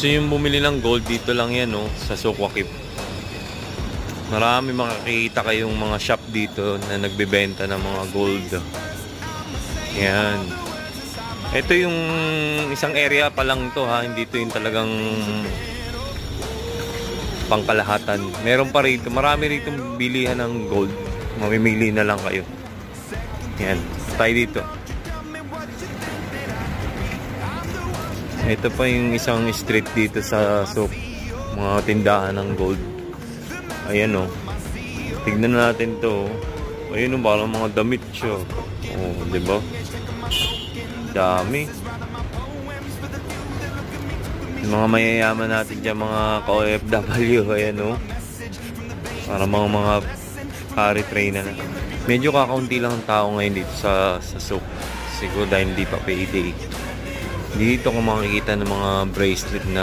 gusto nyo bumili ng gold, dito lang yan, no, sa Sukwakip. Marami makakita kayong mga shop dito na nagbebenta ng mga gold. Yan. Ito yung isang area pa lang to, ha. Hindi to yung talagang pangkalahatan. Meron pa rito, marami rito bilihan ng gold. Mamimili na lang kayo. Yan, tayo dito. Ito pa yung isang street dito sa Suk. Mga tindahan ng gold. Ayan, oh. Tignan natin to. Ayun, oh, parang mga damit siya. Oh, di ba? Dami. Yung mga mayayaman natin dyan, mga ka-OFW. Ayan, oh. Para mga pari-train na. Medyo kakaunti lang ang tao ngayon dito sa Suk. Siguro dahil hindi pa payday. Dito ko makikita ng mga bracelet na